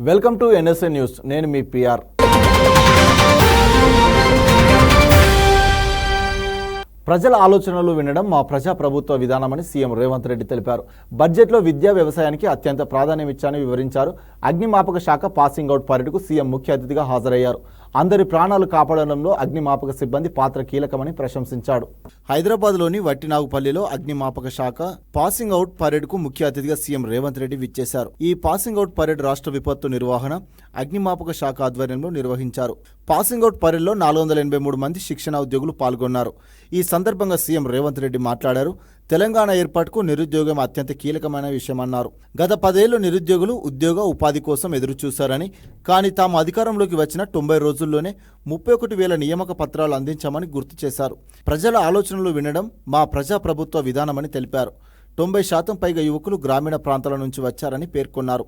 Welcome to NSA news. నేను మీ PR. ప్రజల ఆలోచనలు వినడం మా ప్రజాప్రభుత్వ విధానమని సీఎం రేవంత్ రెడ్డి తెలిపారు. బడ్జెట్లో విద్యా వ్యవసాయానికి అత్యంత ప్రాధాన్యమిచ్చారని వివరించారు. అగ్నిమాపక శాఖ పాసింగ్ అవుట్ పరేడ్కు సీఎం ముఖ్య అతిథిగా హాజరయ్యారు. అందరి ప్రాణాలు కాపాడడంలో అగ్నిమాపక సిబ్బంది పాత్ర కీలకమని ప్రశంసించాడు. హైదరాబాద్లోని వట్టినాగుపల్లిలో అగ్నిమాపక శాఖ పాసింగ్ అవుట్ పరేడ్కు ముఖ్య అతిథిగా సీఎం రేవంత్ రెడ్డి విచ్చేశారు. ఈ పాసింగ్ అవుట్ పరేడ్ రాష్ట్ర విపత్తు నిర్వహణ అగ్నిమాపక శాఖ ఆధ్వర్యంలో నిర్వహించారు. పాసింగ్ అవుట్ పరేడ్లో 483 మంది శిక్షణ ఉద్యోగులు పాల్గొన్నారు. ఈ సందర్భంగా సీఎం రేవంత్ రెడ్డి మాట్లాడారు. తెలంగాణ ఏర్పాటుకు నిరుద్యోగం అత్యంత కీలకమైన విషయమన్నారు. గత 10 ఏళ్లు నిరుద్యోగులు ఉద్యోగ ఉపాధి కోసం ఎదురుచూశారని, కానీ తాము అధికారంలోకి వచ్చిన 90 రోజుల్లోనే 31,000 నియామక పత్రాలు అందించామని గుర్తు చేశారు. ప్రజల ఆలోచనలు వినడం మా ప్రజాప్రభుత్వ విధానమని తెలిపారు. 90% పైగా యువకులు గ్రామీణ ప్రాంతాల నుంచి వచ్చారని పేర్కొన్నారు.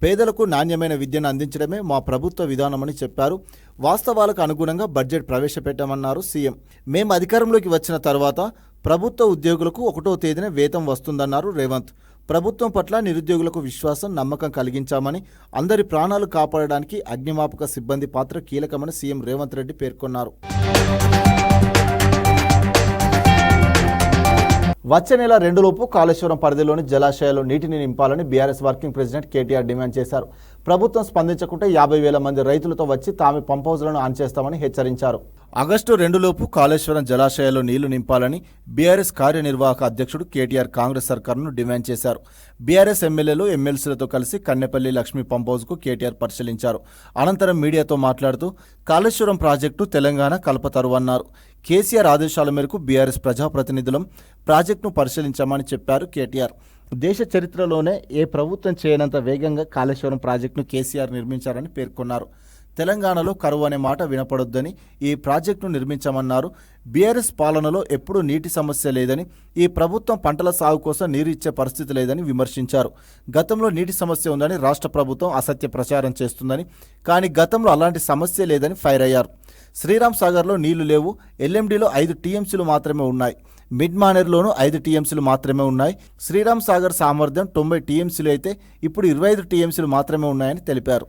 పేదలకు నాణ్యమైన విద్యను అందించడమే మా ప్రభుత్వ విధానమని చెప్పారు. వాస్తవాలకు అనుగుణంగా బడ్జెట్ ప్రవేశపెట్టామన్నారు సీఎం. మేము అధికారంలోకి వచ్చిన తర్వాత ప్రభుత్వ ఉద్యోగులకు 1వ తేదీన వేతనం వస్తుందన్నారు రేవంత్. ప్రభుత్వం పట్ల నిరుద్యోగులకు విశ్వాసం, నమ్మకం కలిగించామని, అందరి ప్రాణాలు కాపాడడానికి అగ్నిమాపక సిబ్బంది పాత్ర కీలకమని సీఎం రేవంత్ రెడ్డి పేర్కొన్నారు. వచ్చే నెల 2 లోపు కాళేశ్వరం పరిధిలోని జలాశయాల్లో నీటిని నింపాలని BRS working president KTR demand చేశారు. ప్రభుత్వం స్పందించకుంటే 50,000 మంది రైతులతో వచ్చి తామే పంప్ హౌజ్లను ఆన్ చేస్తామని హెచ్చరించారు. ఆగస్టు 2 లోపు కాళేశ్వరం జలాశయాల్లో నీళ్లు నింపాలని బీఆర్ఎస్ కార్యనిర్వాహక అధ్యక్షుడు కేటీఆర్ కాంగ్రెస్ సర్కారును డిమాండ్ చేశారు. బీఆర్ఎస్ ఎమ్మెల్యేలు, ఎమ్మెల్సీలతో కలిసి కన్నెపల్లి లక్ష్మీ పంప్ హౌజ్కు కేటీఆర్ పరిశీలించారు. అనంతరం మీడియాతో మాట్లాడుతూ కాళేశ్వరం ప్రాజెక్టు తెలంగాణ కల్పతరువన్నారు. కేసీఆర్ ఆదేశాల మేరకు బీఆర్ఎస్ ప్రజాప్రతినిధులం ప్రాజెక్టును పరిశీలించామని చెప్పారు కేటీఆర్. దేశ చరిత్రలోనే ఏ ప్రభుత్వం చేయనంత వేగంగా కాళేశ్వరం ప్రాజెక్టును కేసీఆర్ నిర్మించారని పేర్కొన్నారు. తెలంగాణలో కరువు అనే మాట వినపడొద్దని ఈ ప్రాజెక్టును నిర్మించామన్నారు. బీఆర్ఎస్ పాలనలో ఎప్పుడూ నీటి సమస్య లేదని, ఈ ప్రభుత్వం పంటల సాగు కోసం నీరు ఇచ్చే పరిస్థితి లేదని విమర్శించారు. గతంలో నీటి సమస్య ఉందని రాష్ట్ర ప్రభుత్వం అసత్య ప్రచారం చేస్తుందని, కానీ గతంలో అలాంటి సమస్య లేదని ఫైర్ అయ్యారు. శ్రీరామ్ సాగర్లో నీళ్లు లేవు. ఎల్ఎండిలో 5 టీఎంసీలు మాత్రమే ఉన్నాయి. మిడ్ మానేర్లోనూ 5 టీఎంసీలు మాత్రమే ఉన్నాయి. శ్రీరామ్ సాగర్ సామర్థ్యం 90 టీఎంసీలు అయితే ఇప్పుడు 25 టీఎంసీలు మాత్రమే ఉన్నాయని తెలిపారు.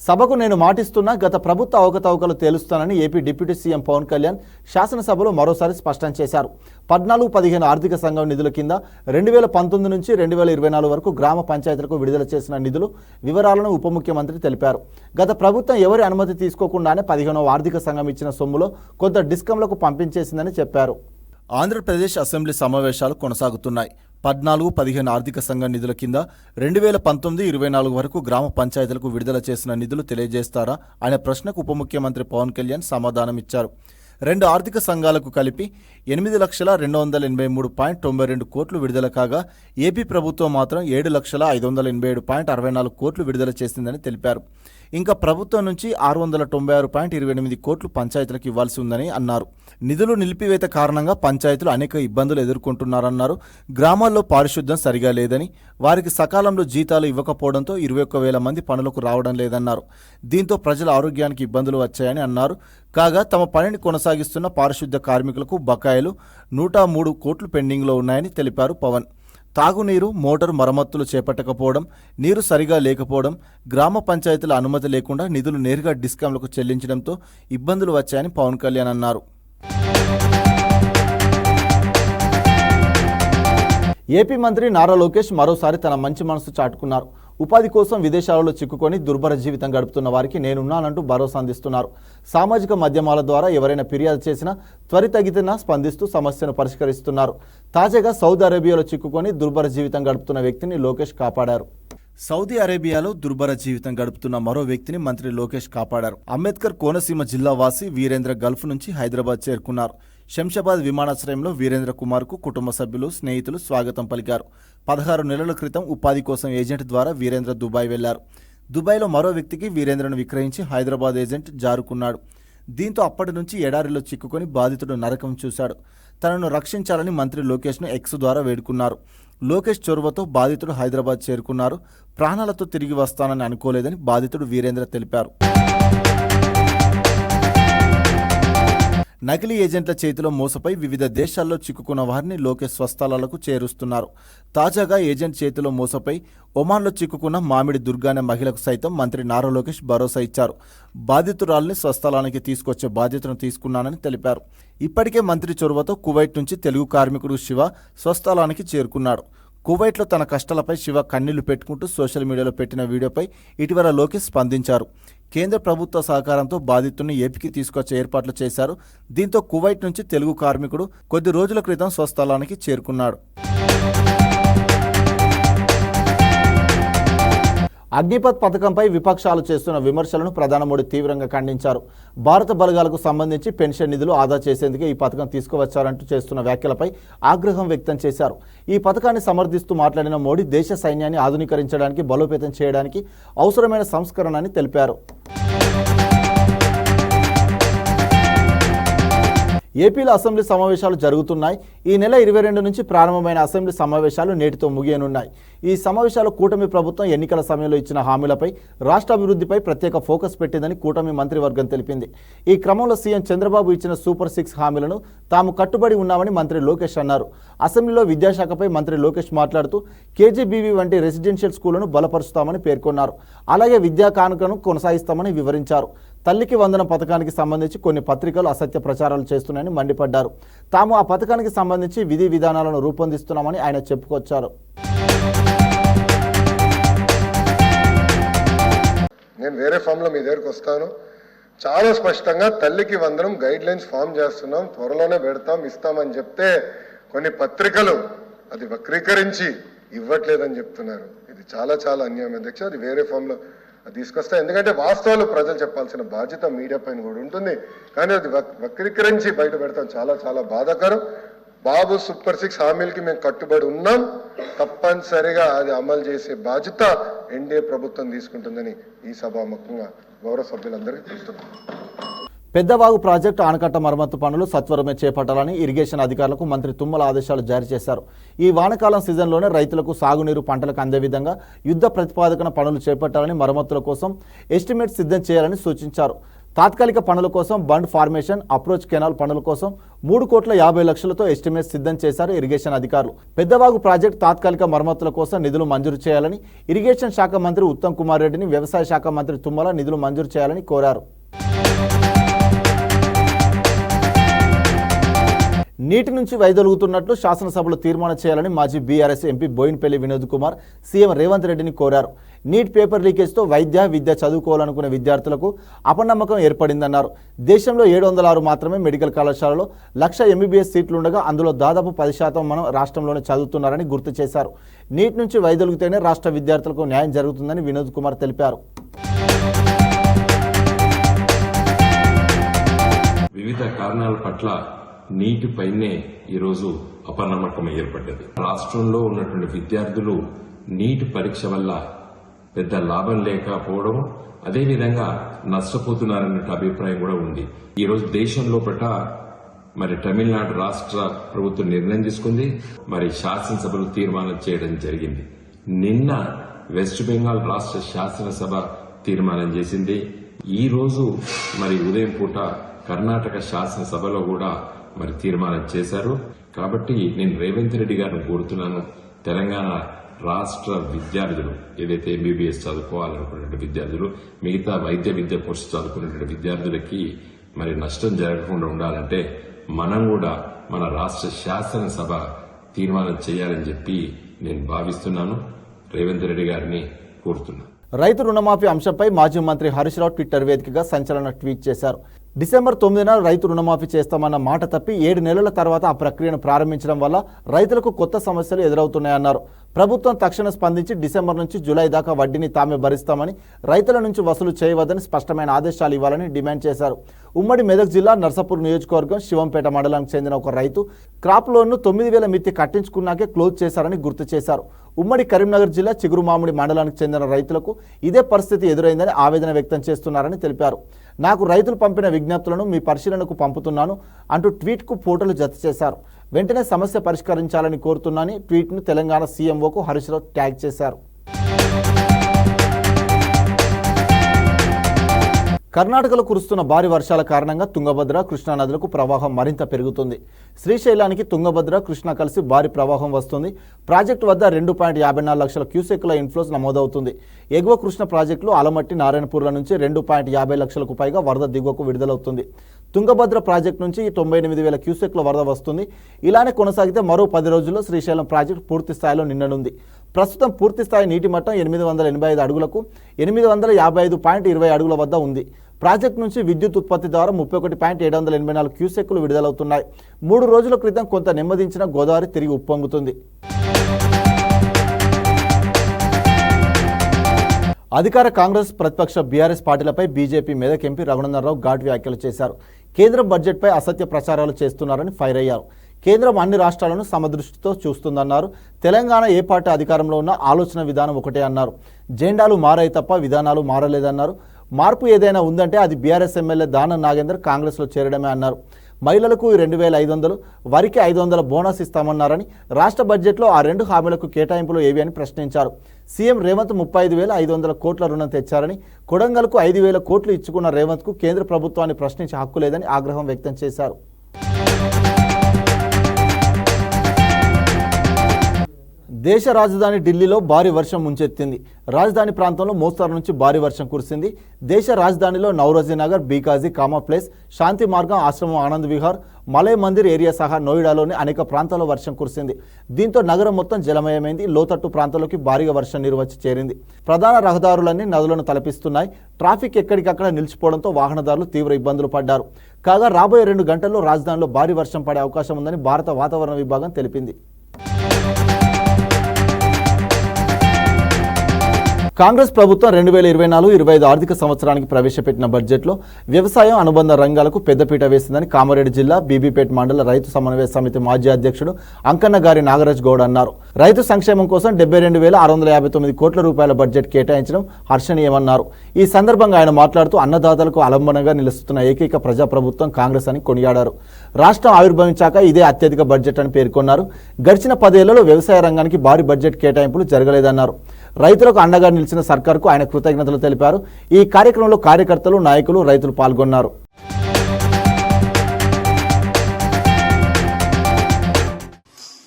సభకు నేను మాటిస్తున్నా గత ప్రభుత్వ అవకతవకలు తేలుస్తానని AP deputy CM Pawan Kalyan శాసనసభలో మరోసారి స్పష్టం చేశారు. 14-15 ఆర్థిక సంఘం నిధుల కింద 2019 నుంచి 2024 వరకు గ్రామ పంచాయతీలకు విడుదల చేసిన నిధులు వివరాలను ఉప ముఖ్యమంత్రి తెలిపారు. గత ప్రభుత్వం ఎవరి అనుమతి తీసుకోకుండానే 15వ ఆర్థిక సంఘం ఇచ్చిన సొమ్ములో కొంత డిస్కంలకు పంపించేసిందని చెప్పారు. ఆంధ్రప్రదేశ్ అసెంబ్లీ సమావేశాలు కొనసాగుతున్నాయి. 14-15 ఆర్థిక సంఘం నిధుల కింద 2019-24 వరకు గ్రామ పంచాయతీలకు విడుదల చేసిన నిధులు తెలియజేస్తారా అనే ప్రశ్నకు ఉప ముఖ్యమంత్రి పవన్ కళ్యాణ్ సమాధానమిచ్చారు. 2 ఆర్థిక సంఘాలకు కలిపి 8,283.92 కోట్లు విడుదల కాగా ఏపీ ప్రభుత్వం మాత్రం 7,587.64 కోట్లు విడుదల చేసిందని తెలిపారు. ఇంకా ప్రభుత్వం నుంచి 696.28 కోట్లు పంచాయతీలకు ఇవ్వాల్సి ఉందని అన్నారు. నిధులు నిలిపివేత కారణంగా పంచాయతీలు అనేక ఇబ్బందులు ఎదుర్కొంటున్నారన్నారు. గ్రామాల్లో పారిశుద్ధ్యం సరిగా లేదని, వారికి సకాలంలో జీతాలు ఇవ్వకపోవడంతో 21,000 మంది పనులకు రావడం లేదన్నారు. దీంతో ప్రజల ఆరోగ్యానికి ఇబ్బందులు వచ్చాయని అన్నారు. కాగా తమ పనిని కొనసాగిస్తున్న పారిశుద్ధ్య కార్మికులకు బకాయిలు 103 కోట్లు పెండింగ్లో ఉన్నాయని తెలిపారు పవన్. తాగునీరు, మోటారు మరమ్మతులు చేపట్టకపోవడం, నీరు సరిగా లేకపోవడం, గ్రామ పంచాయతీల అనుమతి లేకుండా నిధులు నేరుగా డిస్కాంలకు చెల్లించడంతో ఇబ్బందులు వచ్చాయని పవన్ కళ్యాణ్ అన్నారు. ఏపీ మంత్రి నారా లోకేష్ మరోసారి తన మంచి మనసు చాటుకున్నారు. ఉపాధి కోసం విదేశాలలో చిక్కుకొని దుర్భర జీవితం గడుపుతున్న వారికి నేనున్నానంటూ భరోసా అందిస్తున్నారు. సామాజిక మాధ్యమాల ద్వారా ఎవరైనా ఫిర్యాదు చేసినా త్వరితగతిన స్పందిస్తూ సమస్యను పరిష్కరిస్తున్నారు. తాజాగా సౌదీ అరేబియాలో చిక్కుకొని దుర్భర జీవితం గడుపుతున్న వ్యక్తిని లోకేష్ కాపాడారు. సౌదీ అరేబియాలో దుర్భర జీవితం గడుపుతున్న మరో వ్యక్తిని మంత్రి లోకేష్ కాపాడారు. అంబేద్కర్ కోనసీమ జిల్లా వాసి వీరేంద్ర గల్ఫ్ నుంచి హైదరాబాద్ చేరుకున్నారు. శంషాబాద్ విమానాశ్రయంలో వీరేంద్ర కుమార్కు కుటుంబ సభ్యులు, స్నేహితులు స్వాగతం పలికారు. 16 నెలల క్రితం ఉపాధి కోసం ఏజెంట్ ద్వారా వీరేంద్ర దుబాయ్ వెళ్లారు. దుబాయ్లో మరో వ్యక్తికి వీరేంద్రను విక్రయించి హైదరాబాద్ ఏజెంట్ జారుకున్నాడు. దీంతో అప్పటి నుంచి ఎడారిలో చిక్కుకొని బాధితుడు నరకం చూశాడు. తనను రక్షించాలని మంత్రి లోకేష్ను ఎక్స్ ద్వారా వేడుకున్నారు. లోకేష్ చొరవతో బాధితుడు హైదరాబాద్ చేరుకున్నారు. ప్రాణాలతో తిరిగి వస్తానని అనుకోలేదని బాధితుడు వీరేంద్ర తెలిపారు. నకిలీ ఏజెంట్ల చేతిలో మోసపై వివిధ దేశాల్లో చిక్కుకున్న వారిని లోకేష్ స్వస్థలాలకు చేరుస్తున్నారు. తాజాగా ఏజెంట్ చేతిలో మోసపై ఒమాన్లో చిక్కుకున్న మామిడి దుర్గా అనే మహిళకు సైతం మంత్రి నారా లోకేష్ భరోసా ఇచ్చారు. బాధితురాల్ని స్వస్థలానికి తీసుకొచ్చే బాధ్యతను తీసుకున్నానని తెలిపారు. ఇప్పటికే మంత్రి చొరవతో కువైట్ నుంచి తెలుగు కార్మికుడు శివ స్వస్థలానికి చేరుకున్నాడు. కువైట్లో తన కష్టాలపై శివ కన్నీళ్లు పెట్టుకుంటూ సోషల్ మీడియాలో పెట్టిన వీడియోపై ఇటీవల లోకేష్ స్పందించారు. కేంద్ర ప్రభుత్వ సహకారంతో బాధితుడిని ఏపీకి తీసుకొచ్చే ఏర్పాట్లు చేశారు. దీంతో కువైట్ నుంచి తెలుగు కార్మికుడు కొద్ది రోజుల క్రితం స్వస్థలానికి చేరుకున్నాడు. అగ్నిపథ్ పథకంపై విపక్షాలు చేస్తున్న విమర్శలను ప్రధాని మోడీ తీవ్రంగా ఖండించారు. భారత బలగాలకు సంబంధించి పెన్షన్ నిధులు ఆదా చేసేందుకే ఈ పథకం తీసుకువచ్చారంటూ చేస్తున్న వ్యాఖ్యలపై ఆగ్రహం వ్యక్తం చేశారు. ఈ పథకాన్ని సమర్థిస్తూ మాట్లాడిన మోడీ దేశ సైన్యాన్ని ఆధునీకరించడానికి, బలోపేతం చేయడానికి అవసరమైన సంస్కరణ అని తెలిపారు. ఏపీలో అసెంబ్లీ సమావేశాలు జరుగుతున్నాయి. ఈ నెల 22 నుంచి ప్రారంభమైన అసెంబ్లీ సమావేశాలు నేటితో ముగియనున్నాయి. ఈ సమావేశాలు కూటమి ప్రభుత్వం ఎన్నికల సమయంలో ఇచ్చిన హామీలపై, రాష్ట్ర అభివృద్ధిపై ప్రత్యేక ఫోకస్ పెట్టిందని కూటమి మంత్రివర్గం తెలిపింది. ఈ క్రమంలో సీఎం చంద్రబాబు ఇచ్చిన సూపర్ 6 హామీలను తాము కట్టుబడి ఉన్నామని మంత్రి లోకేష్ అన్నారు. అసెంబ్లీలో విద్యాశాఖపై మంత్రి లోకేష్ మాట్లాడుతూ కేజీబీవీ వంటి రెసిడెన్షియల్ స్కూళ్లను బలపరుస్తామని పేర్కొన్నారు. అలాగే విద్యా కానుకను కొనసాగిస్తామని వివరించారు. తల్లికి వందనం పథకానికి సంబంధించి కొన్ని పత్రికలు అసత్య ప్రచారాలు చేస్తున్నాయని మండిపడ్డారు. తాము ఆ పథకానికి సంబంధించి విధి విధానాలను రూపొందిస్తున్నామని ఆయన చెప్పుకొచ్చారు. నేను వేరే ఫామ్లో మీ దగ్గరకు వస్తాను. చాలా స్పష్టంగా తల్లికి వందనం గైడ్ లైన్స్ ఫామ్ చేస్తున్నాం, త్వరలోనే పెడతాం, ఇస్తామని చెప్తే కొన్ని పత్రికలు అది వక్రీకరించి ఇవ్వట్లేదని చెప్తున్నారు. ఇది చాలా చాలా అన్యాయం అధ్యక్ష. అది వేరే ఫామ్లో తీసుకొస్తా. ఎందుకంటే వాస్తవాలు ప్రజలు చెప్పాల్సిన బాధ్యత మీడియా పైన కూడా ఉంటుంది. కానీ అది వక్రీకరించి బయట పెడతాం, చాలా చాలా బాధాకరం. బాబు సూపర్ 6 హామీలకి మేము కట్టుబడి ఉన్నాం. తప్పనిసరిగా అది అమలు చేసే బాధ్యత ఎన్డీఏ ప్రభుత్వం తీసుకుంటుందని ఈ సభాముఖంగా గౌరవ సభ్యులందరికీ తెలుస్తున్నాం. పెద్దవాగు ప్రాజెక్టు ఆనకట్ట మరమ్మతు పనులు సత్వరమే చేపట్టాలని ఇరిగేషన్ అధికారులకు మంత్రి తుమ్మల ఆదేశాలు జారీ చేశారు. ఈ వానాకాలం సీజన్లోనే రైతులకు సాగునీరు, పంటలకు అందే విధంగా యుద్ధ ప్రతిపాదకన పనులు చేపట్టాలని, మరమ్మతుల కోసం ఎస్టిమేట్ సిద్ధం చేయాలని సూచించారు. తాత్కాలిక పనుల కోసం బండ్ ఫార్మేషన్, అప్రోచ్ కెనాల్ పనుల కోసం 3,50,00,000తో ఎస్టిమేట్ సిద్ధం చేశారు ఇరిగేషన్ అధికారులు. పెద్దవాగు ప్రాజెక్టు తాత్కాలిక మరమ్మతుల కోసం నిధులు మంజూరు చేయాలని ఇరిగేషన్ శాఖ మంత్రి ఉత్తమ్ కుమార్ రెడ్డిని వ్యవసాయ శాఖ మంత్రి తుమ్మల నిధులు మంజూరు చేయాలని కోరారు. నీటి నుంచి వైదొలుగుతున్నట్లు శాసనసభలో తీర్మానం చేయాలని మాజీ బీఆర్ఎస్ ఎంపీ బోయినపల్లి వినోద్ కుమార్ సీఎం రేవంత్ రెడ్డిని కోరారు. నీట్ పేపర్ లీకేజ్తో విద్య చదువుకోవాలనుకునే విద్యార్థులకు అపనమ్మకం ఏర్పడిందన్నారు. దేశంలో 706 మాత్రమే మెడికల్ కళాశాలలో 1,00,000 ఎంబీబీఎస్ సీట్లుండగా అందులో దాదాపు 10% మనం రాష్ట్రంలోనే చదువుతున్నారని గుర్తు చేశారు. నీట్ నుంచి వైదొలిగితేనే రాష్ట్ర విద్యార్థులకు న్యాయం జరుగుతుందని వినోద్ కుమార్ తెలిపారు. వివిధ కారణాల పట్ల నీటిపైనే ఈరోజు అపనమ్మకం ఏర్పడ్డది. రాష్ట్రంలో ఉన్నటువంటి విద్యార్థులు నీటి పరీక్ష వల్ల పెద్ద లాభం లేకపోవడం, అదేవిధంగా నష్టపోతున్నారనే అభిప్రాయం కూడా ఉంది. ఈరోజు దేశంలో మరి తమిళనాడు రాష్ట్ర ప్రభుత్వం నిర్ణయం తీసుకుంది, మరి శాసనసభలో తీర్మానం చేయడం జరిగింది. నిన్న వెస్ట్ బెంగాల్ రాష్ట్ర శాసనసభ తీర్మానం చేసింది. ఈ రోజు మరి ఉదయం పూట కర్ణాటక శాసనసభలో కూడా మరి తీర్మానం చేశారు. కాబట్టి నేను రేవంత్ రెడ్డి గారిని కోరుతున్నాను, తెలంగాణ రాష్ట్ర విద్యార్థులు ఏదైతే ఎంబీబీఎస్ చదువుకోవాలనుకున్న విద్యార్థులు, మిగతా వైద్య విద్య కోర్సు చదువుకునే విద్యార్థులకి మరి నష్టం జరగకుండా ఉండాలంటే మనం కూడా మన రాష్ట్ర శాసనసభ తీర్మానం చేయాలని చెప్పి నేను భావిస్తున్నాను. రేవంత్ రెడ్డి గారిని కోరుతున్నాను. రైతు రుణమాఫీ అంశంపై మాజీ మంత్రి హరీష్ రావు ట్విట్టర్ వేదికగా సంచలన ట్వీట్ చేశారు. డిసెంబర్ 9న రైతు రుణమాఫీ చేస్తామన్న మాట తప్పి 7 నెలల తర్వాత ఆ ప్రక్రియను ప్రారంభించడం వల్ల రైతులకు కొత్త సమస్యలు ఎదురవుతున్నాయన్నారు. ప్రభుత్వం తక్షణ స్పందించి డిసెంబర్ నుంచి జూలై దాకా వడ్డీని తామే భరిస్తామని, రైతుల నుంచి వసూలు చేయవద్దని స్పష్టమైన ఆదేశాలు ఇవ్వాలని డిమాండ్ చేశారు. ఉమ్మడి మెదక్ జిల్లా నర్సాపూర్ నియోజకవర్గం శివంపేట మండలానికి చెందిన ఒక రైతు క్రాప్ లోన్ను 9,000 మిత్తి కట్టించుకున్నాకే క్లోజ్ చేశారని గుర్తు చేశారు. ఉమ్మడి కరీంనగర్ జిల్లా చిగురుమామిడి మండలానికి చెందిన రైతులకు ఇదే పరిస్థితి ఎదురైందని ఆవేదన వ్యక్తం చేస్తున్నారని తెలిపారు. నాకు రైతులు పంపిన విజ్ఞప్తులను మీ పరిశీలనకు పంపుతున్నాను అంటూ ట్వీట్కు ఫోటోలు జత చేశారు. వెంటనే సమస్య పరిష్కరించాలని కోరుతున్నానని ట్వీట్ను తెలంగాణ సీఎంఓకు హరీష్ రావు ట్యాగ్ చేశారు. కర్ణాటకలో కురుస్తున్న భారీ వర్షాల కారణంగా తుంగభద్ర కృష్ణా నదులకు ప్రవాహం మరింత పెరుగుతుంది. శ్రీశైలానికి తుంగభద్ర కృష్ణా కలిసి భారీ ప్రవాహం వస్తుంది. ప్రాజెక్టు వద్ద 2.54 లక్షల క్యూసెక్కుల ఇన్ఫ్లోస్ నమోదవుతుంది. ఎగువ కృష్ణ ప్రాజెక్టులో అలమట్టి నారాయణపూర్ల నుంచి 2.50 లక్షలకు పైగా వరద దిగువకు విడుదలవుతుంది. తుంగభద్ర ప్రాజెక్టు నుంచి 98,000 క్యూసెక్ల వరద వస్తుంది. ఇలానే కొనసాగితే మరో 10 రోజుల్లో శ్రీశైలం ప్రాజెక్టు పూర్తి స్థాయిలో నిండనుంది. ప్రస్తుతం పూర్తిస్థాయి నీటి మట్టం 885 అడుగులకు 855.20 అడుగుల వద్ద ఉంది. ప్రాజెక్టు నుంచి విద్యుత్ ఉత్పత్తి ద్వారా 31.784 క్యూసెక్కులు విడుదలవుతున్నాయి. 3 రోజుల క్రితం కొంత నెమ్మదించిన గోదావరి తిరిగి ఉప్పొంగుతుంది. అధికార కాంగ్రెస్ ప్రతిపక్ష బీఆర్ఎస్ పార్టీలపై బీజేపీ మెదక్ ఎంపీ రఘునందన్ రావు ఘాటు వ్యాఖ్యలు చేశారు. కేంద్రం బడ్జెట్పై అసత్య ప్రచారాలు చేస్తున్నారని ఫైర్ అయ్యారు. కేంద్రం అన్ని రాష్ట్రాలను సమదృష్టితో చూస్తుందన్నారు. తెలంగాణ ఏ పార్టీ అధికారంలో ఉన్న ఆలోచన విధానం ఒకటే అన్నారు. జెండాలు మారాయి తప్ప విధానాలు మారలేదన్నారు. మార్పు ఏదైనా ఉందంటే అది బీఆర్ఎస్ ఎమ్మెల్యే దానం నాగేందర్ కాంగ్రెస్లో చేరడమే అన్నారు. మహిళలకు 2,500, వరికి 500 బోనస్ ఇస్తామన్నారని, రాష్ట్ర బడ్జెట్లో ఆ 2 హామీలకు కేటాయింపులు ఏవి అని ప్రశ్నించారు. సీఎం రేవంత్ 35,500 కోట్ల రుణం తెచ్చారని, కొడంగల్కు 5,000 కోట్లు ఇచ్చుకున్న రేవంత్కు కేంద్ర ప్రభుత్వాన్ని ప్రశ్నించే హక్కు లేదని ఆగ్రహం వ్యక్తం చేశారు. దేశ రాజధాని ఢిల్లీలో భారీ వర్షం ముంచెత్తింది. రాజధాని ప్రాంతంలో మోస్తరు నుంచి భారీ వర్షం కురిసింది. దేశ రాజధానిలో నౌరోజీ నగర్, బీకాజీ, కామా ప్లేస్, శాంతి మార్గం, ఆశ్రమం, ఆనంద్ విహార్, మలై మందిర్ ఏరియా సహా నోయిడాలోని అనేక ప్రాంతాల్లో వర్షం కురిసింది. దీంతో నగరం మొత్తం జలమయమైంది. లోతట్టు ప్రాంతాల్లోకి భారీగా వర్షం నీరు వచ్చి చేరింది. ప్రధాన రహదారులన్నీ నదులను తలపిస్తున్నాయి. ట్రాఫిక్ ఎక్కడికక్కడ నిలిచిపోవడంతో వాహనదారులు తీవ్ర ఇబ్బందులు పడ్డారు. కాగా రాబోయే 2 గంటల్లో రాజధానిలో భారీ వర్షం పడే అవకాశం ఉందని భారత వాతావరణ విభాగం తెలిపింది. కాంగ్రెస్ ప్రభుత్వం 2024-25 ఆర్థిక సంవత్సరానికి ప్రవేశపెట్టిన బడ్జెట్లో వ్యవసాయం, అనుబంధ రంగాలకు పెద్దపీట వేసిందని కామారెడ్డి జిల్లా బీబీపేట్ మండల రైతు సమన్వయ సమితి మాజీ అధ్యక్షుడు అంకన్నగారి నాగరాజ్ గౌడ్ అన్నారు. రైతు సంక్షేమం కోసం 72,659 కోట్ల రూపాయల బడ్జెట్ కేటాయించడం హర్షణీయమన్నారు. ఈ సందర్భంగా ఆయన మాట్లాడుతూ అన్నదాతలకు ఆలంబనగా నిలుస్తున్న ఏకైక ప్రజాప్రభుత్వం కాంగ్రెస్ అని కొనియాడారు. రాష్ట్రం ఆవిర్భవించాక ఇదే అత్యధిక బడ్జెట్ అని పేర్కొన్నారు. గడిచిన 10 ఏళ్లలో వ్యవసాయ రంగానికి భారీ బడ్జెట్ కేటాయింపులు జరగలేదన్నారు. రైతులకు అండగా నిలిచిన సర్కార్కు ఆయన కృతజ్ఞతలు తెలిపారు. ఈ కార్యక్రమంలో కార్యకర్తలు, నాయకులు, రైతులు పాల్గొన్నారు.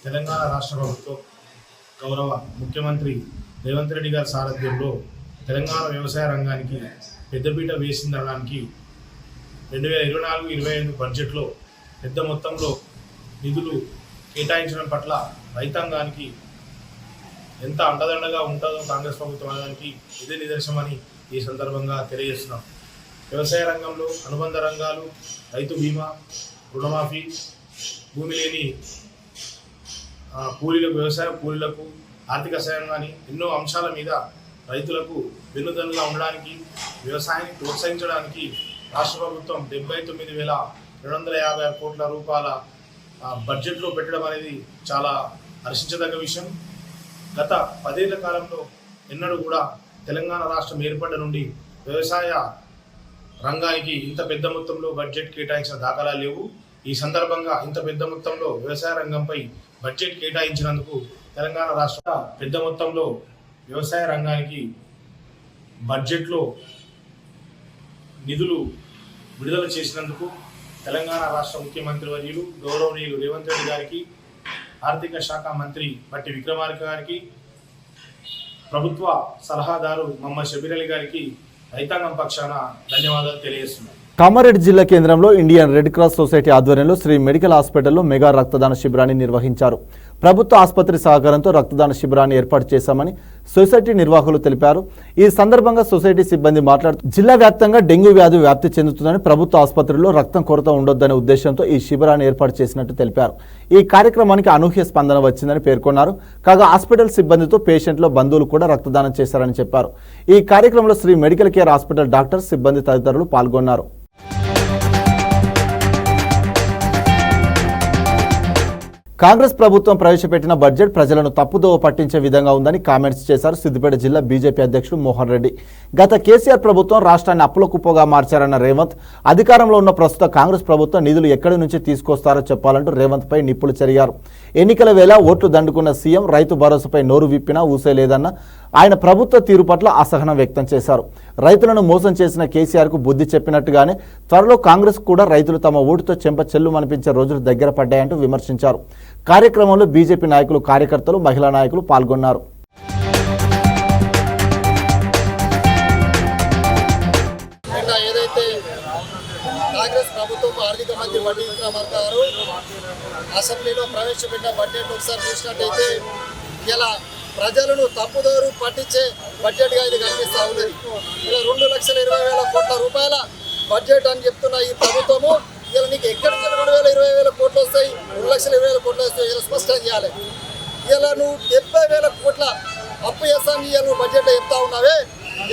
తెలంగాణ రాష్ట్ర ప్రభుత్వం గౌరవ ముఖ్యమంత్రి రేవంత్ రెడ్డి గారి సారథ్యంలో తెలంగాణ వ్యవసాయ రంగానికి పెద్దపీట వేసిందనడానికి 2024-25 బడ్జెట్లో పెద్ద మొత్తంలో నిధులు కేటాయించడం పట్ల రైతాంగానికి ఎంత అండదండగా ఉంటుందో కాంగ్రెస్ ప్రభుత్వం అనడానికి ఇదే నిదర్శనమని ఈ సందర్భంగా తెలియజేస్తున్నాం. వ్యవసాయ రంగంలో అనుబంధ రంగాలు, రైతు బీమా, రుణమాఫీ, భూమి లేని కూలీలకు, వ్యవసాయ కూలీలకు ఆర్థిక సాయం కానీ ఎన్నో అంశాల మీద రైతులకు వెన్నుదన్నుగా ఉండడానికి, వ్యవసాయాన్ని ప్రోత్సహించడానికి రాష్ట్ర ప్రభుత్వం 79,256 కోట్ల రూపాయల బడ్జెట్లో పెట్టడం అనేది చాలా హర్షించదగ్గ విషయం. గత 10 ఏళ్ల కాలంలో ఎన్నడూ కూడా తెలంగాణ రాష్ట్రం ఏర్పడ్డ నుండి వ్యవసాయ రంగానికి ఇంత పెద్ద మొత్తంలో బడ్జెట్ కేటాయించిన దాఖలాలు లేవు. ఈ సందర్భంగా ఇంత పెద్ద మొత్తంలో వ్యవసాయ రంగంపై బడ్జెట్ కేటాయించినందుకు తెలంగాణ రాష్ట్ర పెద్ద మొత్తంలో వ్యవసాయ రంగానికి బడ్జెట్లో నిధులు విడుదల చేసినందుకు తెలంగాణ రాష్ట్ర ముఖ్యమంత్రి వర్యులు గౌరవనీయులు రేవంత్ రెడ్డి గారికి, ఆర్థిక శాఖ మంత్రి బట్టి విక్రమార్క గారికి, ప్రభుత్వ సలహాదారు మహమ్మద్ షబీర్ అలీ గారికి రైతాంగం పక్షాన ధన్యవాదాలు తెలియజేస్తున్నాను. కామారెడ్డి జిల్లా కేంద్రంలో ఇండియన్ రెడ్ క్రాస్ సొసైటీ ఆధ్వర్యంలో శ్రీ మెడికల్ హాస్పిటల్లో మెగా రక్తదాన శిబిరాన్ని నిర్వహించారు. ప్రభుత్వ ఆసుపత్రి సహకారంతో రక్తదాన శిబిరాన్ని ఏర్పాటు చేశామని సొసైటీ నిర్వాహకులు తెలిపారు. ఈ సందర్భంగా సొసైటీ సిబ్బంది మాట్లాడుతూ జిల్లా వ్యాప్తంగా డెంగ్యూ వ్యాధి వ్యాప్తి చెందుతుందని, ప్రభుత్వ ఆసుపత్రుల్లో రక్తం కొరత ఉండొద్దనే ఉద్దేశంతో ఈ శిబిరాన్ని ఏర్పాటు చేసినట్టు తెలిపారు. ఈ కార్యక్రమానికి అనూహ్య స్పందన వచ్చిందని పేర్కొన్నారు. కాగా హాస్పిటల్ సిబ్బందితో పేషెంట్ల బంధువులు కూడా రక్తదానం చేశారని చెప్పారు. ఈ కార్యక్రమంలో Sri medical care hospital doctor, సిబ్బంది తదితరులు పాల్గొన్నారు. కాంగ్రెస్ ప్రభుత్వం ప్రవేశపెట్టిన బడ్జెట్ ప్రజలను తప్పుదోవ పట్టించే విధంగా ఉందని కామెంట్స్ చేశారు సిద్దిపేట జిల్లా బీజేపీ అధ్యక్షుడు మోహన్ రెడ్డి. గత కేసీఆర్ ప్రభుత్వం రాష్ట్రాన్ని అప్పుల కుప్పగా మార్చారన్న రేవంత్, అధికారంలో ఉన్న ప్రస్తుత కాంగ్రెస్ ప్రభుత్వం నిధులు ఎక్కడి నుంచి తీసుకొస్తారో చెప్పాలంటూ రేవంత్ పై నిప్పులు చెరిగారు. ఎన్నికల వేళ ఓట్లు దండుకున్న సీఎం రైతు భరోసాపై నోరు విప్పినా ఊసే లేదన్న ఆయన ప్రభుత్వ తీరు పట్ల అసహనం వ్యక్తం చేశారు. రైతులను మోసం చేసిన కేసీఆర్కు బుద్ధి చెప్పినట్టుగానే త్వరలో కాంగ్రెస్ కూడా రైతులు తమ ఓటుతో చెంప చెల్లుమనిపించే రోజులు దగ్గర పడ్డాయంటూ విమర్శించారు. కార్యక్రమంలో బీజేపీ నాయకులు, కార్యకర్తలు, మహిళా నాయకులు పాల్గొన్నారు. కాంగ్రెస్ ప్రభుత్వం ఆర్థిక మంత్రి బండి విక్రమార్క గారు అసెంబ్లీలో ప్రవేశపెట్టిన బడ్జెట్ ఒకసారి చూసినట్టయితే ఇలా ప్రజలను తప్పుదోరు పట్టించే బడ్జెట్గా ఇది కనిపిస్తూ ఉన్నది. ఇలా 2,20,000 కోట్ల రూపాయల బడ్జెట్ అని చెప్తున్న ఈ ప్రభుత్వము ఇలా నీకు ఎక్కడి నుంచి 2,20,000 కోట్లు వస్తాయి, 2,20,000 కోట్లు వస్తాయి, ఇలా స్పష్టం చేయాలి. ఇలా నువ్వు 70,000 కోట్ల అప్పు చేస్తాను ఇలా నువ్వు బడ్జెట్లో చెప్తా ఉన్నావే.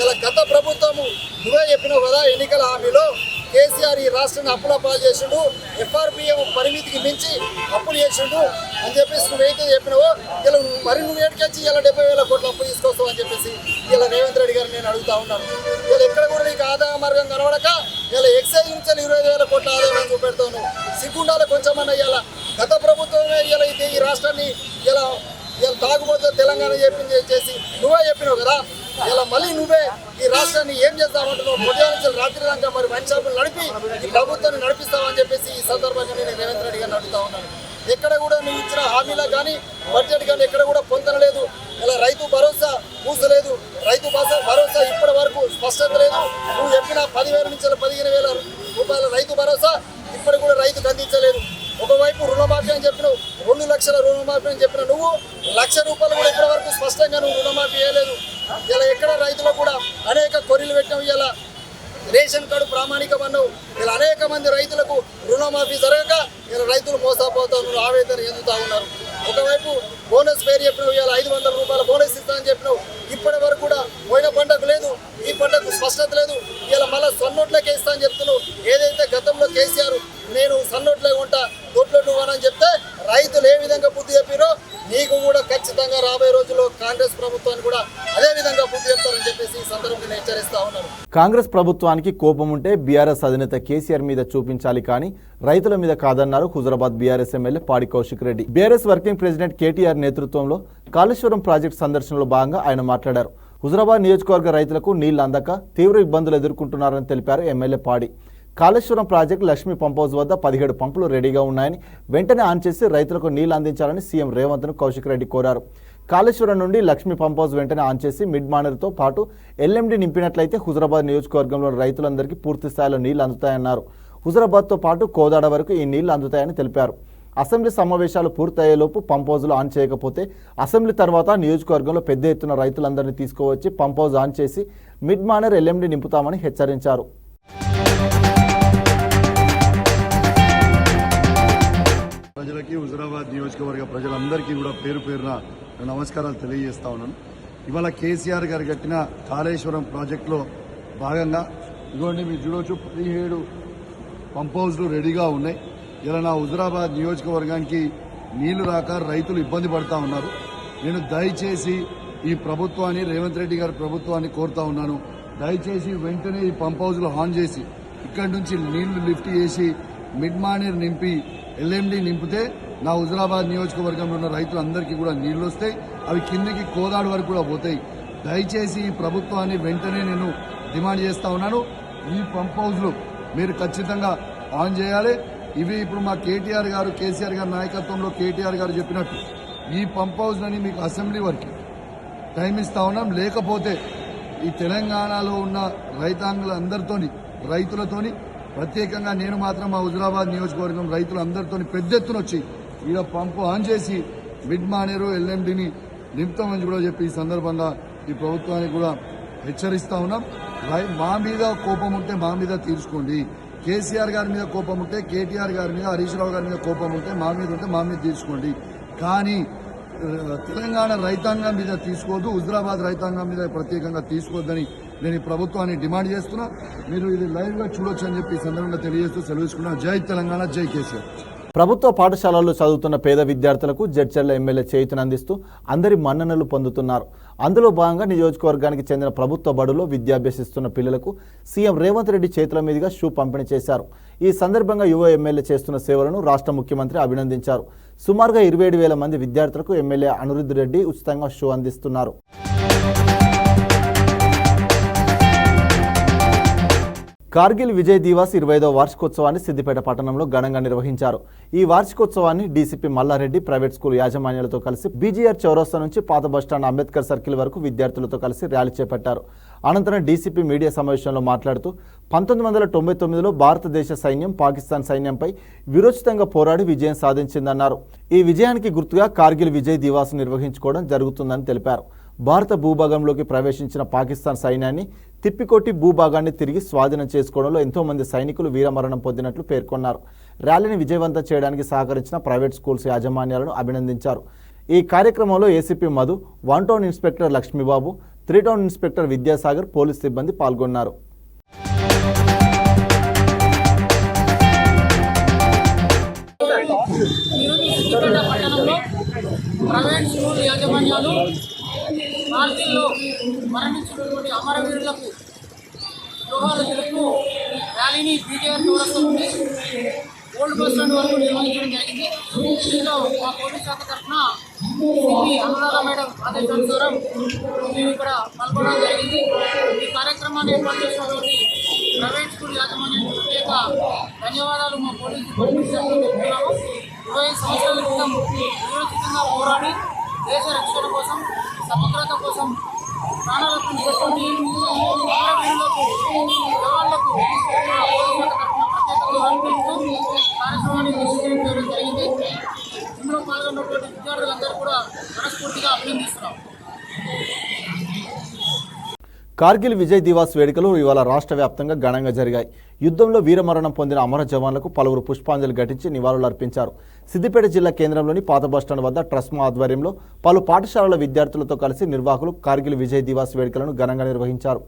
ఇలా గత ప్రభుత్వము నువ్వే చెప్పినావు కదా ఎన్నికల హామీలో కేసీఆర్ ఈ రాష్ట్రాన్ని అప్పుల పాలు చేసిండు, ఎఫ్ఆర్పిఎం పరిమితికి మించి అప్పులు చేసిండు అని చెప్పేసి నువ్వైతే చెప్పినావో ఇలా మరి నువ్వు ఏడికొచ్చి ఇలా 70,000 కోట్ల అప్పు తీసుకొస్తావు అని చెప్పేసి ఇలా రేవంత్ రెడ్డి గారు నేను అడుగుతా ఉన్నాను. ఇలా ఎక్కడ కూడా నీకు ఆదాయ మార్గం కనబడక ఇలా ఎక్సైజ్ నుంచి 20,000 కోట్ల ఆదాయం చూపెడతావు. సిగ్గుండాలి కొంచెమన్నా. ఇలా గత ప్రభుత్వమే ఇలా అయితే ఈ రాష్ట్రాన్ని ఇలా తాగుబోతే తెలంగాణ చేసి నువ్వే చెప్పినావు కదా. ఇలా మళ్ళీ నువ్వే ఈ రాష్ట్రాన్ని ఏం చేస్తామంటున్నావు. పొద్దున రాత్రి దాకా మరి వైన్ షాపులు నడిపి ఈ ప్రభుత్వాన్ని నడిపిస్తామని చెప్పేసి ఈ సందర్భంగా నేను రేవంత్ రెడ్డి గారిని అడుగుతా ఉన్నాను. ఎక్కడ కూడా నువ్వు ఇచ్చిన హామీలో కానీ బడ్జెట్ కానీ ఎక్కడ కూడా పొందలేదు. ఇలా రైతు భరోసా పూసలేదు, రైతు భరోసా ఇప్పటి వరకు స్పష్టత లేదు. నువ్వు చెప్పిన 10,000 నుంచి 15,000 రూపాయల రైతు భరోసా ఇప్పటి కూడా రైతుకు అందించలేదు. ఒకవైపు రుణమాఫీ అని చెప్పినావు, 2 లక్షల రుణమాఫీ అని చెప్పిన నువ్వు 1,00,000 రూపాయలు కూడా ఇప్పటి వరకు స్పష్టంగా నువ్వు రుణమాఫీ చేయలేదు. ఇలా ఎక్కడ రైతులకు కూడా అనేక కొర్రీలు పెట్టావు. ఇలా రేషన్ కార్డు ప్రామాణికం అన్నావు. ఇలా అనేక మంది రైతులకు రుణమాఫీ జరగక ఇలా రైతులు మోసపోతా ఉన్నారు, ఆవేదన చెందుతా ఉన్నారు. ఒకవైపు బోనస్ పేరు చెప్పినావు, ఇలా 500 రూపాయల బోనస్ ఇస్తానని చెప్పినావు. ఇప్పటి వరకు కూడా పోయిన పంటకు లేదు, ఈ పంటకు స్పష్టత లేదు. ఇలా మళ్ళీ సన్నోట్లకే ఇస్తా అని చెప్తున్నావు. ఏదైతే గతంలో కేసీఆర్ నేను సన్నోట్లే ఉంటా దొడ్లో నువ్వనని చెప్తే రైతులు ఏ విధంగా బుద్ధి చెప్పారో నీకు కూడా ఖచ్చితంగా రాబోయే రోజుల్లో కాంగ్రెస్ ప్రభుత్వాన్ని కూడా అదే విధంగా బుద్ధి చెప్తారని చెప్పేసి ఈ సందర్భంగా హెచ్చరిస్తా ఉన్నాను. కాంగ్రెస్ ప్రభుత్వానికి కోపం ఉంటే బీఆర్ఎస్ అధినేత కేసీఆర్ మీద చూపించాలి కానీ రైతుల మీద కాదన్నారు హుజరాబాద్ బీఆర్ఎస్ ఎమ్మెల్యే పాడి Kaushik Reddy. BRS working president KTR నేతృత్వంలో కాళేశ్వరం ప్రాజెక్టు సందర్శనలో భాగంగా ఆయన మాట్లాడారు. హుజరాబాద్ నియోజకవర్గ రైతులకు నీళ్లు అందక తీవ్ర ఇబ్బందులు ఎదుర్కొంటున్నారని తెలిపారు ఎమ్మెల్యే పాడి. Kaleshwaram project Lakshmi pump house వద్ద 17 పంపులు రెడీగా ఉన్నాయని వెంటనే ఆన్ చేసి రైతులకు నీళ్లు అందించాలని సీఎం రేవంత్ను కౌశిక్ రెడ్డి కోరారు. కాళేశ్వరం నుండి లక్ష్మీ పంప్ హౌస్ వెంటనే ఆన్ చేసి మిడ్ మానేరుతో పాటు ఎల్ఎండి నింపినట్లయితే హుజరాబాద్ నియోజకవర్గంలోని రైతులందరికీ పూర్తి స్థాయిలో నీళ్లు అందుతాయన్నారు. హుజరాబాద్తో పాటు కోదాడ వరకు ఈ నీళ్లు అందుతాయని తెలిపారు. అసెంబ్లీ సమావేశాలు పూర్తయ్యేలోపు పంప్ హౌజ్లు ఆన్ చేయకపోతే అసెంబ్లీ తర్వాత నియోజకవర్గంలో పెద్ద ఎత్తున రైతులందరినీ తీసుకువచ్చి పంప్ హౌజ్ ఆన్ చేసి మిడ్ మానేర్ ఎల్ఎండి నింపుతామని హెచ్చరించారు. ప్రజలకి హుజరాబాద్ నియోజకవర్గ ప్రజలందరికీ కూడా పేరు పేరున నమస్కారాలు తెలియజేస్తా ఉన్నాను. ఇవాళ కేసీఆర్ గారు కట్టిన కాళేశ్వరం ప్రాజెక్టులో భాగంగా ఇదిగోండి మీరు చూడవచ్చు 17 పంప్ హౌస్లు రెడీగా ఉన్నాయి. ఇలా నా హుజరాబాద్ నియోజకవర్గానికి నీళ్లు రాక రైతులు ఇబ్బంది పడతా ఉన్నారు. నేను దయచేసి ఈ ప్రభుత్వాన్ని, రేవంత్ రెడ్డి గారి ప్రభుత్వాన్ని కోరుతా ఉన్నాను. దయచేసి వెంటనే ఈ పంప్ హౌస్లు ఆన్ చేసి ఇక్కడి నుంచి నీళ్లు లిఫ్ట్ చేసి మిడ్ మానేర్ నింపి ఎల్ఎండి నింపితే నా హుజరాబాద్ నియోజకవర్గంలో ఉన్న రైతులందరికీ కూడా నీళ్లు వస్తాయి. అవి కిందికి కోదాడు వరకు కూడా పోతాయి. దయచేసి ఈ ప్రభుత్వాన్ని వెంటనే నేను డిమాండ్ చేస్తా ఉన్నాను. ఈ పంప్ హౌస్లు మీరు ఖచ్చితంగా ఆన్ చేయాలి. ఇవి ఇప్పుడు మా కేటీఆర్ గారు, కేసీఆర్ గారి నాయకత్వంలో కేటీఆర్ గారు చెప్పినట్టు ఈ పంప్ హౌస్లని మీకు అసెంబ్లీ వరకు టైం ఇస్తా ఉన్నాం. లేకపోతే ఈ తెలంగాణలో ఉన్న రైతాంగులందరితోని, రైతులతోని ప్రత్యేకంగా నేను మాత్రం మా హుజరాబాద్ నియోజకవర్గం రైతులందరితో పెద్ద ఎత్తున వచ్చి ఈడ పంపు ఆన్ చేసి మిడ్ మానేరు ఎల్ఎండిని నింపుతామని కూడా చెప్పి ఈ సందర్భంగా ఈ ప్రభుత్వానికి కూడా హెచ్చరిస్తా ఉన్నాం. మా మీద కోపం ఉంటే మా మీద తీర్చుకోండి. కేసీఆర్ గారి మీద కోపం ఉంటే, కేటీఆర్ గారి మీద, హరీష్ రావు గారి మీద కోపం ఉంటే మా మీద ఉంటే మా మీద తీర్చుకోండి. కానీ తెలంగాణ రైతాంగం మీద తీసుకోవద్దు, హుజరాబాద్ రైతాంగం మీద ప్రత్యేకంగా తీసుకోవద్దని నేను ఈ ప్రభుత్వాన్ని డిమాండ్ చేస్తున్నా. మీరు ఇది లైవ్ గా చూడొచ్చు అని చెప్పి ఈ సందర్భంగా తెలియజేస్తూ సెలవుకున్నాను. జై తెలంగాణ, జై కేసీఆర్. ప్రభుత్వ పాఠశాలల్లో చదువుతున్న పేద విద్యార్థులకు జడ్చర్ల ఎమ్మెల్యే చేయూతనందిస్తూ అందరి మన్ననలు పొందుతున్నారు. అందులో భాగంగా నియోజకవర్గానికి చెందిన ప్రభుత్వ బడులో విద్యాభ్యసిస్తున్న పిల్లలకు సీఎం రేవంత్ రెడ్డి చేతుల మీదుగా షూ పంపిణీ చేశారు. ఈ సందర్భంగా యువ ఎమ్మెల్యే చేస్తున్న సేవలను రాష్ట్ర ముఖ్యమంత్రి అభినందించారు. సుమారుగా 27,000 మంది విద్యార్థులకు ఎమ్మెల్యే అనిరుద్ధ్ రెడ్డి ఉచితంగా షూ అందిస్తున్నారు. కార్గిల్ విజయ్ దివాస్ 25వ వార్షికోత్సవాన్ని సిద్దిపేట పట్టణంలో ఘనంగా నిర్వహించారు. ఈ వార్షికోత్సవాన్ని డీసీపీ మల్లారెడ్డి ప్రైవేట్ స్కూల్ యాజమాన్యాలతో కలిసి బీజీఆర్ చౌరస్తా నుంచి పాత బస్టాండ్ అంబేద్కర్ సర్కిల్ వరకు విద్యార్థులతో కలిసి ర్యాలీ చేపట్టారు. అనంతరం డీసీపీ మీడియా సమావేశంలో మాట్లాడుతూ 1999లో భారతదేశ సైన్యం పాకిస్తాన్ సైన్యంపై విరోచితంగా పోరాడి విజయం సాధించిందన్నారు. ఈ విజయానికి గుర్తుగా కార్గిల్ విజయ్ దివాస్ నిర్వహించుకోవడం జరుగుతుందని తెలిపారు. భారత భూభాగంలోకి ప్రవేశించిన పాకిస్తాన్ సైన్యాన్ని తిప్పికొట్టి భూభాగాన్ని తిరిగి స్వాధీనం చేసుకోవడంలో ఎంతో మంది సైనికులు వీరమరణం పొందినట్లు పేర్కొన్నారు. ర్యాలీని విజయవంతం చేయడానికి సహకరించిన ప్రైవేట్ స్కూల్స్ యాజమాన్యాలను అభినందించారు. ఈ కార్యక్రమంలో ACP Madhu, 1 town inspector Lakshmi Babu, 3 town inspector Vidyasagar, police సిబ్బంది పాల్గొన్నారు. ప్రైవేట్ స్కూల్ యాజమాన్యాలు కార్గిల్లో మరణించినటువంటి అమరవీరులకు గృహాలు తెలుపుతూ ర్యాలీని బీజేఆర్ చౌరస్తా నుండి ఓల్డ్ బస్ స్టాండ్ వరకు నిర్వహించడం జరిగింది. దీనిలో మా పోలీస్ శాఖ తరఫున సిపి అనురాధ మేడం ఆదేశానుసారం మేము ఇక్కడ పాల్గొనడం జరిగింది. ఈ కార్యక్రమాన్ని ఏర్పాటు చేసినటువంటి ప్రైవేట్ స్కూల్ యాజమాన్యానికి ప్రత్యేక ధన్యవాదాలు మా పోలీసు చెప్తున్నాము. 20 సంవత్సరాల క్రితం విరోచితంగా పోరాడి దేశ రక్షణ కోసం, సమగ్రత కోసం ప్రాణాలకు నిలబడి అమరవీరులకు, జవాన్లకు కార్యక్రమాన్ని నిర్వహించడం జరిగింది. ఇందులో పాల్గొన్నటువంటి విద్యార్థులందరూ కూడా మనస్ఫూర్తిగా అభినందిస్తున్నాం. కార్గిల్ విజయ్ దివాస్ వేడుకలు ఇవాళ రాష్ట్ర వ్యాప్తంగా ఘనంగా జరిగాయి. యుద్ధంలో వీరమరణం పొందిన అమర జవాన్లకు పలువురు పుష్పాంజలి ఘటించి నివాళులర్పించారు. సిద్దిపేట జిల్లా కేంద్రంలోని పాత బస్టాండ్ వద్ద ట్రస్మా ఆధ్వర్యంలో పలు పాఠశాలల విద్యార్థులతో కలిసి నిర్వాహకులు కార్గిల్ విజయ్ దివాస్ వేడుకలను ఘనంగా నిర్వహించారు.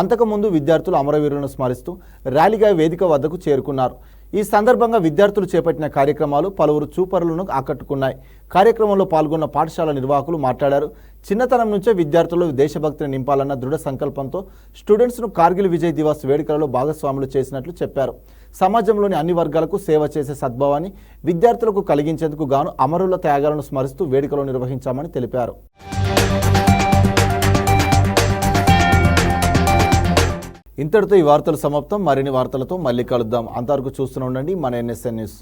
అంతకుముందు విద్యార్థులు అమరవీరులను స్మరిస్తూ ర్యాలీగా వేదిక వద్దకు చేరుకున్నారు. ఈ సందర్భంగా విద్యార్థులు చేపట్టిన కార్యక్రమాలు పలువురు చూపరులను ఆకట్టుకున్నాయి. కార్యక్రమంలో పాల్గొన్న పాఠశాల నిర్వాహకులు మాట్లాడారు. చిన్నతనం నుంచే విద్యార్థులు దేశభక్తిని నింపాలన్న దృఢ సంకల్పంతో స్టూడెంట్స్ను కార్గిల్ విజయ్ దివాస్ వేడుకలలో భాగస్వాములు చేసినట్లు చెప్పారు. సమాజంలోని అన్ని వర్గాలకు సేవ చేసే సద్భావాన్ని విద్యార్థులకు కలిగించేందుకు గాను అమరుల త్యాగాలను స్మరిస్తూ వేడుకలు నిర్వహించామని తెలిపారు. ఇంతటితో ఈ వార్తలు సమాప్తం. మరిన్ని వార్తలతో మళ్ళీ కలుద్దాం. అంతవరకు చూస్తూనే ఉండండి మన NSN న్యూస్.